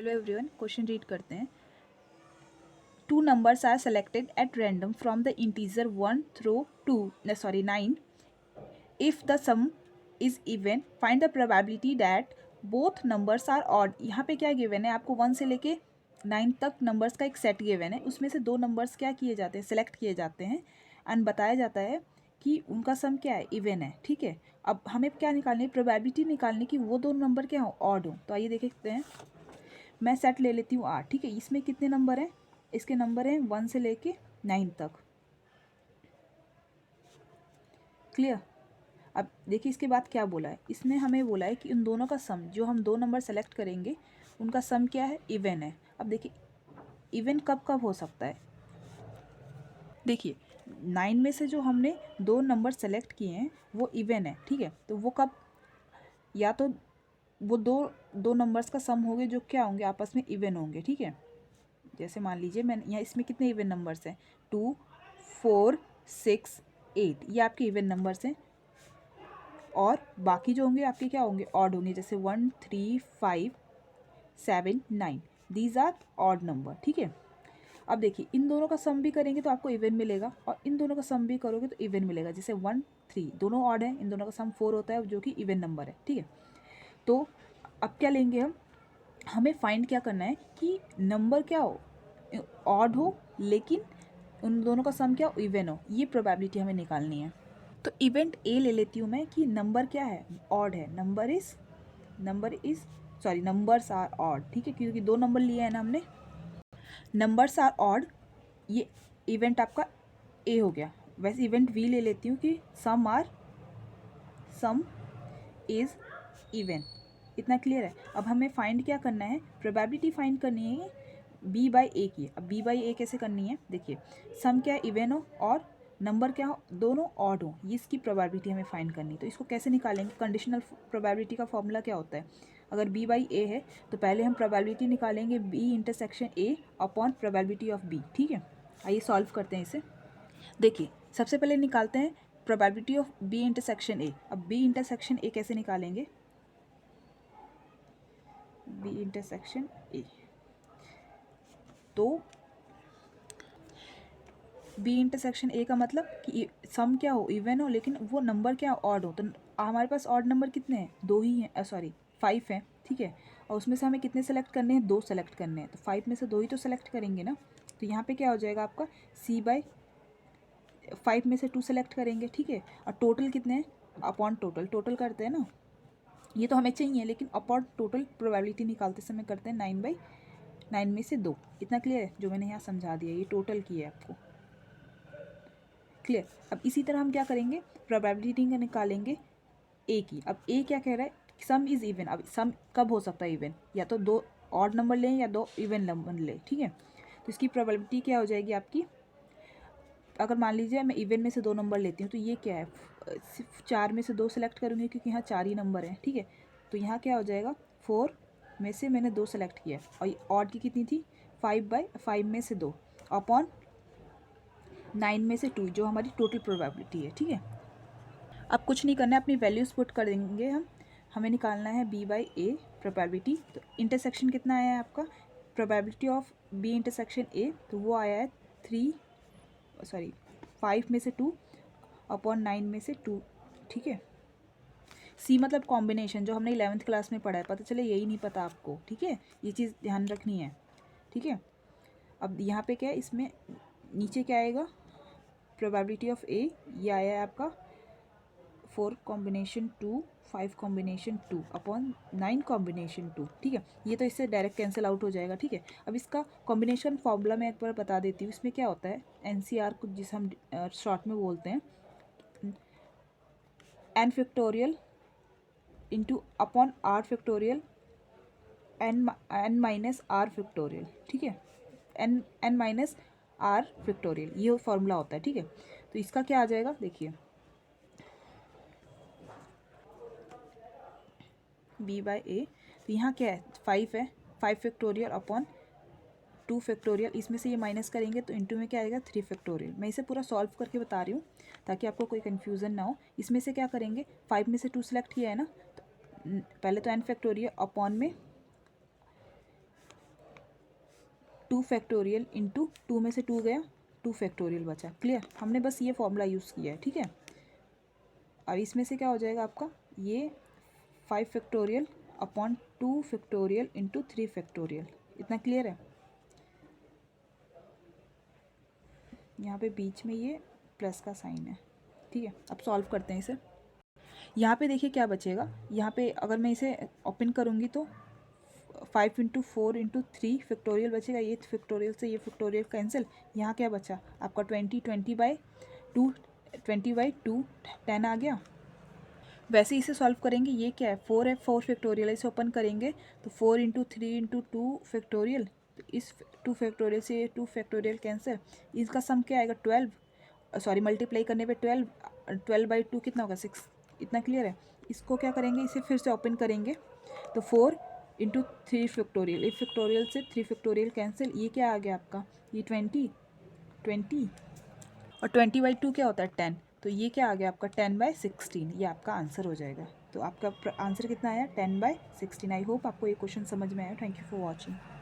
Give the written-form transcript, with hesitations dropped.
Hello everyone, question read करते हैं। Two numbers are selected at random from the integer 1 through 9. If the sum is even, find the probability that both numbers are odd. यहाँ पे क्या given है आपको, 1 से लेके 9 तक नंबर्स का एक सेट गिवन है। उसमें से दो नंबर्स क्या किए जाते हैं, सेलेक्ट किए जाते हैं एंड बताया जाता है कि उनका सम क्या है, इवन है। ठीक है, अब हमें क्या निकालनी है, प्रोबेबिलिटी निकालनी कि वो दोनों नंबर क्या हो, ऑड हो। तो आइए देखते हैं। मैं सेट ले लेती हूँ 8। ठीक है, इसमें कितने नंबर हैं, इसके नंबर हैं 1 से लेके 9 तक। क्लियर। अब देखिए इसके बाद क्या बोला है, इसने हमें बोला है कि उन दोनों का सम, जो हम दो नंबर सेलेक्ट करेंगे उनका सम क्या है, इवन है। अब देखिए इवन कब कब हो सकता है, देखिए 9 में से जो हमने दो नंबर सेलेक्ट किए हैं वो इवन है। ठीक है, तो वो कब, या तो वो दो दो नंबर्स का सम होंगे जो क्या होंगे, आपस में इवन होंगे। ठीक है, जैसे मान लीजिए मैं यहाँ, इसमें कितने इवन नंबर्स हैं, 2 4 6 8, ये आपके इवन नंबर्स हैं। और बाकी जो होंगे आपके क्या होंगे, ऑड होंगे, जैसे 1 3 5 7 9, दीज आर ऑड नंबर। ठीक है, अब देखिए इन दोनों का सम भी करेंगे तो आपको इवन मिलेगा, और इन दोनों का सम भी करोगे तो इवन मिलेगा। जैसे 1 3 दोनों ऑड है, इन दोनों का सम 4 होता है जो कि इवन नंबर है। ठीक है, तो अब क्या लेंगे हम, हमें फाइंड क्या करना है कि नंबर क्या हो, ऑड हो, लेकिन उन दोनों का सम क्या इवन हो। ये प्रोबेबिलिटी हमें निकालनी है। तो इवेंट ए ले लेती हूँ मैं कि नंबर क्या है, ऑड है। Numbers are odd. ठीक है, क्योंकि दो नंबर लिए हैं ना हमने, नंबर्स आर ऑड, ये इवेंट आपका ए हो गया। वैसे इवेंट वी ले लेती हूँ कि सम इज इवन। इतना क्लियर है। अब हमें फाइंड क्या करना है, प्रोबेबिलिटी फाइंड करनी है बी बाई ए की। अब बी बाई ए कैसे करनी है, देखिए सम क्या है, इवन हो और नंबर क्या हो, दोनों ऑड हो, ये इसकी प्रोबेबिलिटी हमें फाइंड करनी है। तो इसको कैसे निकालेंगे, कंडीशनल प्रोबेबिलिटी का फॉर्मूला क्या होता है, अगर बी बाई ए है तो पहले हम प्रोबेबिलिटी निकालेंगे B intersection A upon probability of B. ठीक है, आइए सॉल्व करते हैं इसे। देखिए सबसे पहले निकालते हैं probability of B intersection A. अब बी इंटरसेक्शन ए कैसे निकालेंगे, बी इंटरसेक्शन ए, तो बी इंटरसेक्शन ए का मतलब कि सम क्या हो, इवन हो, लेकिन वो नंबर क्या ऑड हो। तो हमारे पास ऑड नंबर कितने हैं, दो ही हैं, सॉरी 5 हैं। ठीक है, और उसमें से हमें कितने सेलेक्ट करने हैं, दो सेलेक्ट करने हैं। तो 5 में से दो ही तो सेलेक्ट करेंगे ना। तो यहाँ पे क्या हो जाएगा आपका, सी बाई 5 में से 2 सेलेक्ट करेंगे। ठीक है, और टोटल कितने हैं, अपॉन टोटल, टोटल करते हैं ना, ये तो हमें चाहिए, लेकिन अपॉन टोटल प्रोबेबिलिटी निकालते समय करते हैं 9/9 में से 2। इतना क्लियर है, जो मैंने यहाँ समझा दिया, ये टोटल की है आपको। क्लियर। अब इसी तरह हम क्या करेंगे, प्रोबेबिलिटी का निकालेंगे ए की। अब ए क्या कह रहा है, सम इज़ इवन। अब सम कब हो सकता है इवन, या तो दो ऑड नंबर लें या दो इवन नंबर लें। ठीक है, तो इसकी प्रोबेबिलिटी क्या हो जाएगी आपकी, अगर मान लीजिए मैं इवन में से दो नंबर लेती हूँ तो ये क्या है, सिर्फ 4 में से 2 सेलेक्ट करूँगी क्योंकि यहाँ 4 ही नंबर हैं। ठीक है, तो यहाँ क्या हो जाएगा, 4 में से मैंने 2 सेलेक्ट किया, और ये ऑड की कितनी थी, 5/5 में से 2 अपॉन 9 में से 2, जो हमारी टोटल प्रोबेबिलिटी है। ठीक है, अब कुछ नहीं करना है, अपनी वैल्यूज़ पुट कर देंगे हम। हमें निकालना है बी बाई ए प्रोबेबिलिटी। तो इंटरसेक्शन कितना आया है आपका, probability of B intersection A, तो वो आया है 5 में से 2 अपॉन 9 में से 2। ठीक है, सी मतलब कॉम्बिनेशन, जो हमने 11th क्लास में पढ़ा है, पता चले यही नहीं पता आपको। ठीक है, ये चीज़ ध्यान रखनी है। ठीक है, अब यहाँ पे क्या है, इसमें नीचे क्या आएगा, प्रोबेबिलिटी ऑफ ए, ये आया है आपका 4 कॉम्बिनेशन 2 5 कॉम्बिनेशन 2 अपॉन 9 कॉम्बिनेशन 2। ठीक है, ये तो इससे डायरेक्ट कैंसिल आउट हो जाएगा। ठीक है, अब इसका कॉम्बिनेशन फॉर्मूला मैं एक बार बता देती हूँ। इसमें क्या होता है, एनसीआर को जिसे हम शॉर्ट में बोलते हैं, n factorial into upon r factorial n minus r factorial. ठीक है, n माइनस r फैक्टोरियल, ये फॉर्मूला होता है। ठीक है, तो इसका क्या आ जाएगा, देखिए b बाई ए, तो यहाँ क्या है, 5 है, 5 फैक्टोरियल अपॉन 2 फैक्टोरियल, इसमें से ये माइनस करेंगे तो इंटू में क्या आएगा, 3 फैक्टोरियल। मैं इसे पूरा सॉल्व करके बता रही हूँ ताकि आपको कोई कन्फ्यूज़न ना हो। इसमें से क्या करेंगे, 5 में से 2 सेलेक्ट किया है ना, तो पहले तो n फैक्टोरियल अपॉन में 2 फैक्टोरियल इंटू 2 में से 2 गया, 2 फैक्टोरियल बचा। क्लियर, हमने बस ये फॉर्मूला यूज़ किया है, ठीक है। अब इसमें से क्या हो जाएगा आपका, ये 5 factorial upon 2 factorial into 3 factorial. इतना क्लियर है। यहाँ पे बीच में ये प्लस का साइन है, ठीक है। अब सॉल्व करते हैं इसे। यहाँ पे देखिए क्या बचेगा, यहाँ पे अगर मैं इसे ओपन करूँगी तो 5 इंटू 4 इंटू 3 फैक्टोरियल बचेगा। ये फैक्टोरियल से ये फैक्टोरियल कैंसिल। यहाँ क्या बचा आपका 20 बाई 2, 20/2 10 आ गया। वैसे इसे सॉल्व करेंगे, ये क्या है 4 है, 4 फैक्टोरियल, इसे ओपन करेंगे तो 4 इंटू 3 इंटू 2 फैक्टोरियल, तो इस 2 फैक्टोरियल से ये 2 फैक्टोरियल कैंसिल। इसका सम क्या आएगा 12, सॉरी मल्टीप्लाई करने पे 12/2 कितना होगा 6। इतना क्लियर है। इसको क्या करेंगे, इसे फिर से ओपन करेंगे तो 4 इंटू 3 फैक्टोरियल, एक फैक्टोरियल से 3 फैक्टोरियल कैंसिल। ये क्या आ गया आपका, ये 20 और 20/2 क्या होता है 10, तो ये क्या आ गया आपका 10/16। ये आपका आंसर हो जाएगा। तो आपका आंसर कितना आया 10/16। आई होप आपको ये क्वेश्चन समझ में आया। Thank you for watching.